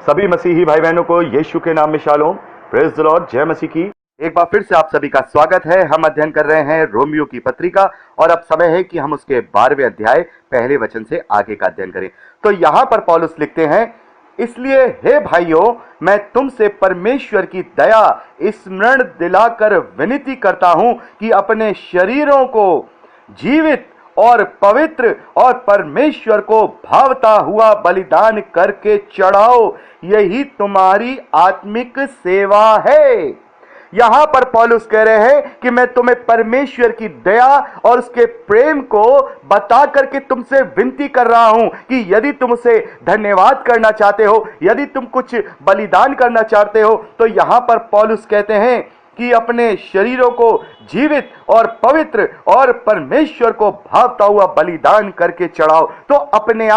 सभी मसीही भाई बहनों को यीशु के नाम में शालोम, प्रेज द लॉर्ड, जय मसीह की। एक बार फिर से आप सभी का स्वागत है। हम अध्ययन कर रहे हैं रोमियो की पत्रिका और अब समय है कि हम उसके 12वें अध्याय पहले वचन से आगे का अध्ययन करें। तो यहां पर पौलुस लिखते हैं, इसलिए हे भाइयों, मैं तुमसे परमेश्वर की दया स्मरण दिलाकर विनती करता हूं कि अपने शरीरों को जीवित और पवित्र और परमेश्वर को भावता हुआ बलिदान करके चढ़ाओ, यही तुम्हारी आत्मिक सेवा है। यहां पर पौलुस कह रहे हैं कि मैं तुम्हें परमेश्वर की दया और उसके प्रेम को बता करके तुमसे विनती कर रहा हूं कि यदि तुम उसे धन्यवाद करना चाहते हो, यदि तुम कुछ बलिदान करना चाहते हो, तो यहां पर पौलुस कहते हैं कि अपने शरीरों को जीवित और पवित्र और परमेश्वर को भावता हुआ बलिदान करके चढ़ाओ। तो अपने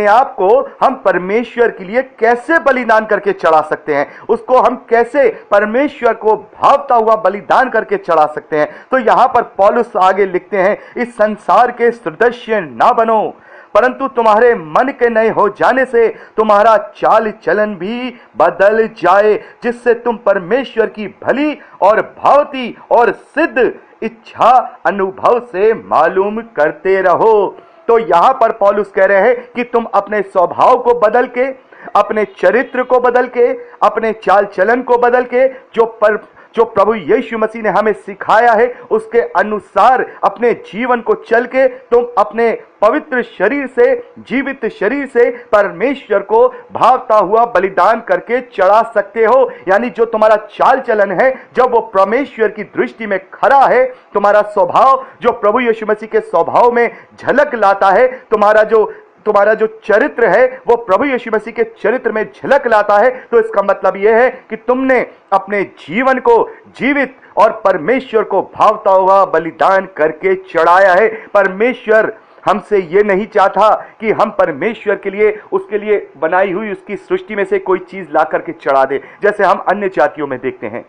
आप को हम परमेश्वर के लिए कैसे बलिदान करके चढ़ा सकते हैं, उसको हम कैसे परमेश्वर को भावता हुआ बलिदान करके चढ़ा सकते हैं। तो यहां पर पौलुस आगे लिखते हैं, इस संसार के सदृश्य ना बनो, परंतु तुम्हारे मन के नए हो जाने से तुम्हारा चाल चलन भी बदल जाए, जिससे तुम परमेश्वर की भली और भावती और सिद्ध इच्छा अनुभव से मालूम करते रहो। तो यहां पर पौलुस कह रहे हैं कि तुम अपने स्वभाव को बदल के, अपने चरित्र को बदल के, अपने चाल चलन को बदल के, जो प्रभु यीशु मसीह ने हमें सिखाया है उसके अनुसार अपने जीवन को चल के तुम अपने पवित्र शरीर से, जीवित शरीर से परमेश्वर को भावता हुआ बलिदान करके चढ़ा सकते हो। यानी जो तुम्हारा चाल चलन है, जब वो परमेश्वर की दृष्टि में खरा है, तुम्हारा स्वभाव जो प्रभु यीशु मसीह के स्वभाव में झलक लाता है, तुम्हारा जो चरित्र है वो प्रभु यीशु मसीह के चरित्र में झलक लाता है, तो इसका मतलब यह है कि तुमने अपने जीवन को जीवित और परमेश्वर को भावता हुआ बलिदान करके चढ़ाया है। परमेश्वर हमसे ये नहीं चाहता कि हम परमेश्वर के लिए, उसके लिए बनाई हुई उसकी सृष्टि में से कोई चीज ला करके चढ़ा दे, जैसे हम अन्य जातियों में देखते हैं।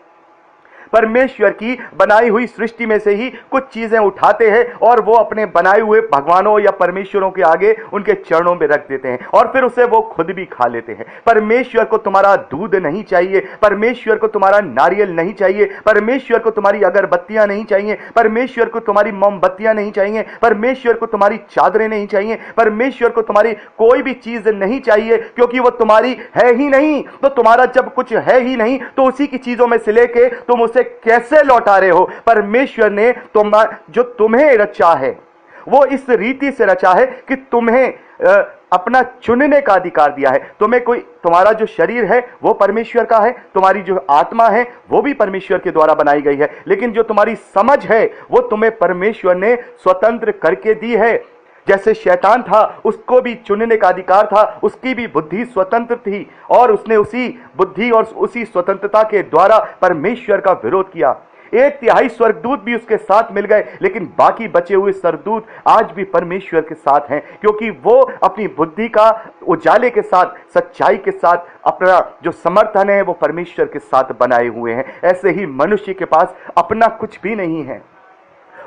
परमेश्वर की बनाई हुई सृष्टि में से ही कुछ चीजें उठाते हैं और वो अपने बनाए हुए भगवानों या परमेश्वरों के आगे उनके चरणों में रख देते हैं और फिर उसे वो खुद भी खा लेते हैं। परमेश्वर को तुम्हारा दूध नहीं चाहिए, परमेश्वर को तुम्हारा नारियल नहीं चाहिए, परमेश्वर को तुम्हारी अगरबत्तियां नहीं चाहिए, परमेश्वर को तुम्हारी मोमबत्तियां नहीं चाहिए, परमेश्वर को तुम्हारी चादरें नहीं चाहिए, परमेश्वर को तुम्हारी कोई भी चीज नहीं चाहिए, क्योंकि वो तुम्हारी है ही नहीं। तो तुम्हारा जब कुछ है ही नहीं तो उसी की चीजों में से लेके तुम उसे कैसे लौटा रहे हो। परमेश्वर ने जो तुम्हें रचा है वो इस रीति से रचा है कि तुम्हें अपना चुनने का अधिकार दिया है। तुम्हारा जो शरीर है वो परमेश्वर का है, तुम्हारी जो आत्मा है वो भी परमेश्वर के द्वारा बनाई गई है, लेकिन जो तुम्हारी समझ है वो तुम्हें परमेश्वर ने स्वतंत्र करके दी है। जैसे शैतान था, उसको भी चुनने का अधिकार था, उसकी भी बुद्धि स्वतंत्र थी और उसने उसी बुद्धि और उसी स्वतंत्रता के द्वारा परमेश्वर का विरोध किया। 1/3 स्वर्गदूत भी उसके साथ मिल गए, लेकिन बाकी बचे हुए स्वर्गदूत आज भी परमेश्वर के साथ हैं, क्योंकि वो अपनी बुद्धि का उजाले के साथ, सच्चाई के साथ अपना जो समर्थन है वो परमेश्वर के साथ बनाए हुए हैं। ऐसे ही मनुष्य के पास अपना कुछ भी नहीं है,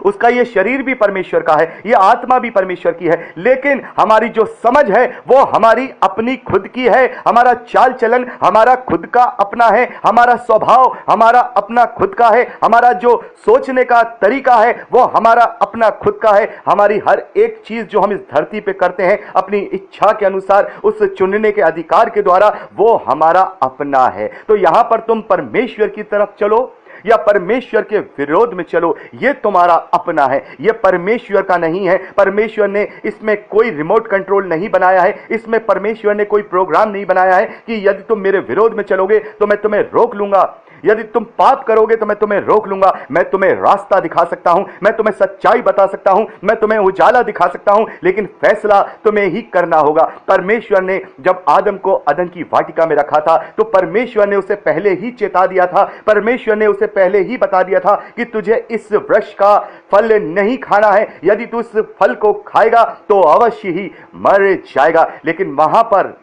उसका ये शरीर भी परमेश्वर का है, ये आत्मा भी परमेश्वर की है, लेकिन हमारी जो समझ है वो हमारी अपनी खुद की है। हमारा चाल चलन हमारा खुद का अपना है, हमारा स्वभाव हमारा अपना खुद का है, हमारा जो सोचने का तरीका है वो हमारा अपना खुद का है। हमारी हर एक चीज जो हम इस धरती पे करते हैं अपनी इच्छा के अनुसार, उस चुनने के अधिकार के द्वारा, वो हमारा अपना है। तो यहां पर तुम परमेश्वर की तरफ चलो या परमेश्वर के विरोध में चलो, ये तुम्हारा अपना है, ये परमेश्वर का नहीं है। परमेश्वर ने इसमें कोई रिमोट कंट्रोल नहीं बनाया है, इसमें परमेश्वर ने कोई प्रोग्राम नहीं बनाया है कि यदि तुम मेरे विरोध में चलोगे तो मैं तुम्हें रोक लूंगा, यदि तुम पाप करोगे तो मैं तुम्हें रोक लूंगा। मैं तुम्हें रास्ता दिखा सकता हूं, मैं तुम्हें सच्चाई बता सकता हूं, मैं तुम्हें उजाला दिखा सकता हूं, लेकिन फैसला तुम्हें ही करना होगा। परमेश्वर ने जब आदम को अदन की वाटिका में रखा था तो परमेश्वर ने उसे पहले ही चेता दिया था, परमेश्वर ने उसे पहले ही बता दिया था कि तुझे इस वृक्ष का फल नहीं खाना है, यदि तू इस फल को खाएगा तो अवश्य ही मर जाएगा। लेकिन वहां पर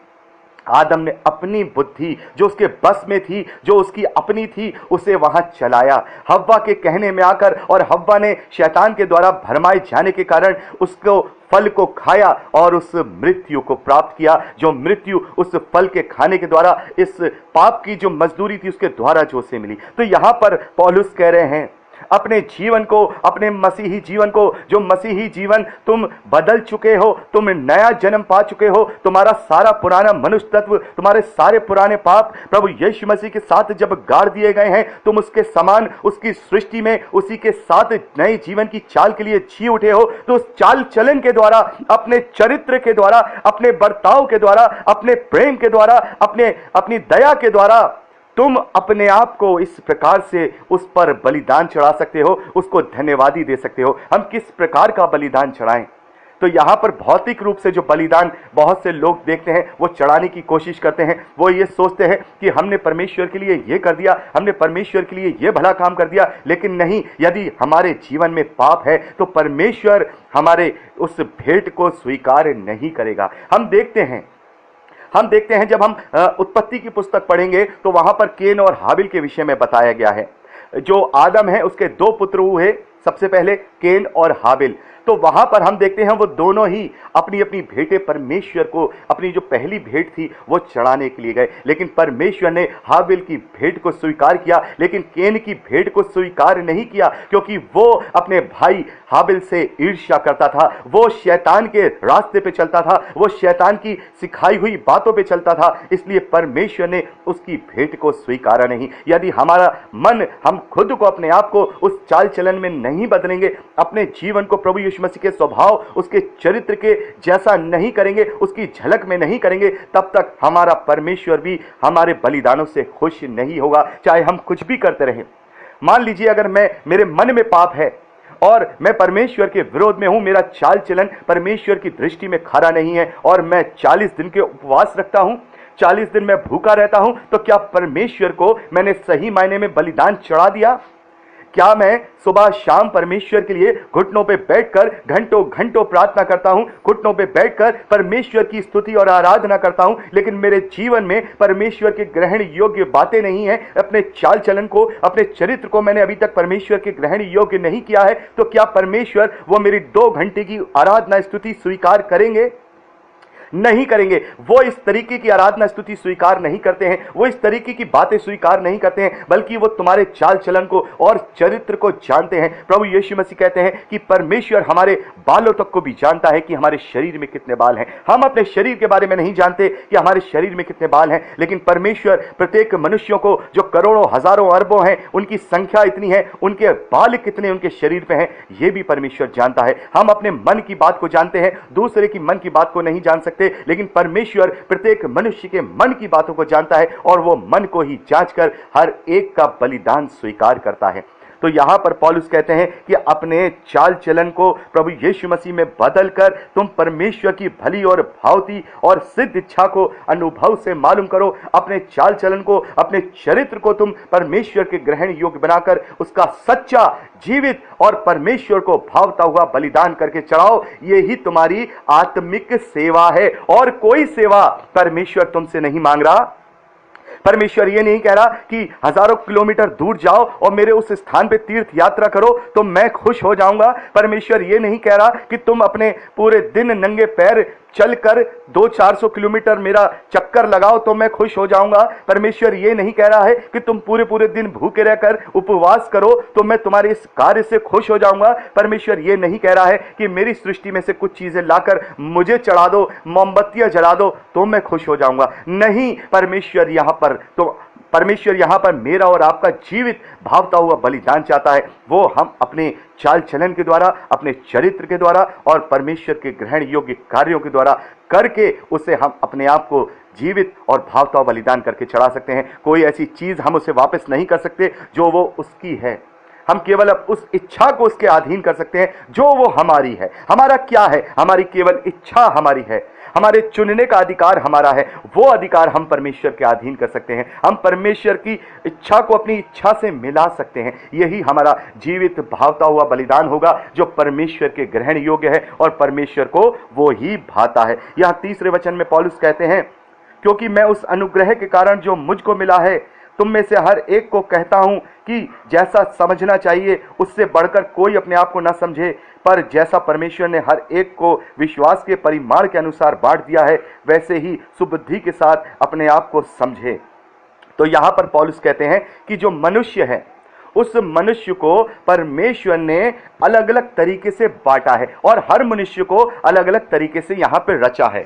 आदम ने अपनी बुद्धि जो उसके बस में थी, जो उसकी अपनी थी, उसे वहां चलाया। हव्वा के कहने में आकर और हव्वा ने शैतान के द्वारा भरमाए जाने के कारण उसको फल को खाया और उस मृत्यु को प्राप्त किया, जो मृत्यु उस फल के खाने के द्वारा, इस पाप की जो मजदूरी थी उसके द्वारा जो उसे मिली। तो यहां पर पौलुस कह रहे हैं अपने जीवन को, अपने मसीही जीवन को, जो मसीही जीवन तुम बदल चुके हो, तुम नया जन्म पा चुके हो, तुम्हारा सारा पुराना मनुष्य तत्व, तुम्हारे सारे पुराने पाप प्रभु यीशु मसीह के साथ जब गाड़ दिए गए हैं, तुम उसके समान उसकी सृष्टि में उसी के साथ नए जीवन की चाल के लिए जी उठे हो। तो उस चाल चलन के द्वारा, अपने चरित्र के द्वारा, अपने बर्ताव के द्वारा, अपने प्रेम के द्वारा, अपनी दया के द्वारा तुम अपने आप को इस प्रकार से उस पर बलिदान चढ़ा सकते हो, उसको धन्यवादी दे सकते हो। हम किस प्रकार का बलिदान चढ़ाएं? तो यहां पर भौतिक रूप से जो बलिदान बहुत से लोग देखते हैं, वो चढ़ाने की कोशिश करते हैं। वो ये सोचते हैं कि हमने परमेश्वर के लिए ये कर दिया, हमने परमेश्वर के लिए ये भला काम कर दिया। लेकिन नहीं, यदि हमारे जीवन में पाप है तो परमेश्वर हमारे उस भेंट को स्वीकार नहीं करेगा। हम देखते हैं जब हम उत्पत्ति की पुस्तक पढ़ेंगे तो वहां पर केन और हाबिल के विषय में बताया गया है। जो आदम है उसके दो पुत्र हुए, सबसे पहले केन और हाबिल। तो वहां पर हम देखते हैं वो दोनों ही अपनी अपनी भेंटें परमेश्वर को, अपनी जो पहली भेंट थी वो चढ़ाने के लिए गए। लेकिन परमेश्वर ने हाबिल की भेंट को स्वीकार किया, लेकिन केन की भेंट को स्वीकार नहीं किया, क्योंकि वो अपने भाई हाबिल से ईर्ष्या करता था, वो शैतान के रास्ते पे चलता था, वो शैतान की सिखाई हुई बातों पे चलता था। इसलिए परमेश्वर ने उसकी भेंट को स्वीकारा नहीं। यदि हमारा मन, हम खुद को, अपने आप को उस चाल चलन में नहीं बदलेंगे, अपने जीवन को प्रभु यीशु मसीह के स्वभाव, उसके चरित्र के जैसा नहीं करेंगे, उसकी झलक में नहीं करेंगे, तब तक हमारा परमेश्वर भी हमारे बलिदानों से खुश नहीं होगा, चाहे हम कुछ भी करते रहें। मान लीजिए अगर मेरे मन में पाप है और मैं परमेश्वर के विरोध में हूं, मेरा चाल चलन परमेश्वर की दृष्टि में खरा नहीं है और मैं 40 दिन के उपवास रखता हूं, 40 दिन मैं भूखा रहता हूं, तो क्या परमेश्वर को मैंने सही मायने में बलिदान चढ़ा दिया? क्या मैं सुबह शाम परमेश्वर के लिए घुटनों पे बैठकर घंटों घंटों प्रार्थना करता हूं, घुटनों पे बैठकर परमेश्वर की स्तुति और आराधना करता हूं, लेकिन मेरे जीवन में परमेश्वर के ग्रहण योग्य बातें नहीं है, अपने चाल चलन को, अपने चरित्र को मैंने अभी तक परमेश्वर के ग्रहण योग्य नहीं किया है, तो क्या परमेश्वर वो मेरी 2 घंटे की आराधना स्तुति स्वीकार करेंगे? नहीं करेंगे। वो इस तरीके की आराधना स्तुति स्वीकार नहीं करते हैं, वो इस तरीके की बातें स्वीकार नहीं करते हैं, बल्कि वो तुम्हारे चाल चलन को और चरित्र को जानते हैं। प्रभु यीशु मसीह कहते हैं कि परमेश्वर हमारे बालों तक को भी जानता है कि हमारे शरीर में कितने बाल हैं। हम अपने शरीर के बारे में नहीं जानते कि हमारे शरीर में कितने बाल हैं, लेकिन परमेश्वर प्रत्येक मनुष्यों को, जो करोड़ों हजारों अरबों हैं, उनकी संख्या इतनी है, उनके बाल कितने उनके शरीर पे हैं, ये भी परमेश्वर जानता है। हम अपने मन की बात को जानते हैं, दूसरे की मन की बात को नहीं जान सकते, लेकिन परमेश्वर प्रत्येक मनुष्य के मन की बातों को जानता है और वो मन को ही जांचकर हर एक का बलिदान स्वीकार करता है। तो यहां पर पौलुस कहते हैं कि अपने चाल चलन को प्रभु यीशु मसीह में बदलकर तुम परमेश्वर की भली और भावती और सिद्ध इच्छा को अनुभव से मालूम करो। अपने चाल चलन को, अपने चरित्र को तुम परमेश्वर के ग्रहण योग्य बनाकर उसका सच्चा, जीवित और परमेश्वर को भावता हुआ बलिदान करके चढ़ाओ। यही तुम्हारी आत्मिक सेवा है और कोई सेवा परमेश्वर तुमसे नहीं मांग रहा। परमेश्वर ये नहीं कह रहा कि हजारों किलोमीटर दूर जाओ और मेरे उस स्थान पे तीर्थ यात्रा करो तो मैं खुश हो जाऊंगा। परमेश्वर ये नहीं कह रहा कि तुम अपने पूरे दिन नंगे पैर चलकर 200-400 किलोमीटर मेरा चक्कर लगाओ तो मैं खुश हो जाऊंगा। परमेश्वर ये नहीं कह रहा है कि तुम पूरे पूरे दिन भूखे रहकर उपवास करो तो मैं तुम्हारे इस कार्य से खुश हो जाऊंगा। परमेश्वर ये नहीं कह रहा है कि मेरी सृष्टि में से कुछ चीजें लाकर मुझे चढ़ा दो, मोमबत्तियां जला दो तो मैं खुश हो जाऊंगा। नहीं, परमेश्वर यहां पर मेरा और आपका जीवित भावता हुआ बलिदान चाहता है। वो हम अपने चाल चलन के द्वारा, अपने चरित्र के द्वारा और परमेश्वर के ग्रहण योग्य कार्यों के द्वारा करके उसे हम अपने आप को जीवित और भावता हुआ बलिदान करके चढ़ा सकते हैं। कोई ऐसी चीज हम उसे वापस नहीं कर सकते जो वो उसकी है। हम केवल अब उस इच्छा को उसके अधीन कर सकते हैं जो वो हमारी है। हमारा क्या है? हमारी केवल इच्छा हमारी है, हमारे चुनने का अधिकार हमारा है। वो अधिकार हम परमेश्वर के अधीन कर सकते हैं। हम परमेश्वर की इच्छा को अपनी इच्छा से मिला सकते हैं। यही हमारा जीवित भावता हुआ बलिदान होगा जो परमेश्वर के ग्रहण योग्य है और परमेश्वर को वो ही भाता है। यहां 3 वचन में पौलुस कहते हैं, क्योंकि मैं उस अनुग्रह के कारण जो मुझको मिला है, तुम में से हर एक को कहता हूं कि जैसा समझना चाहिए उससे बढ़कर कोई अपने आप को न समझे, पर जैसा परमेश्वर ने हर एक को विश्वास के परिमाण के अनुसार बांट दिया है, वैसे ही सुबुद्धि के साथ अपने आप को समझे। तो यहां पर पौलुस कहते हैं कि जो मनुष्य है, उस मनुष्य को परमेश्वर ने अलग अलग तरीके से बांटा है और हर मनुष्य को अलग अलग तरीके से यहां पर रचा है।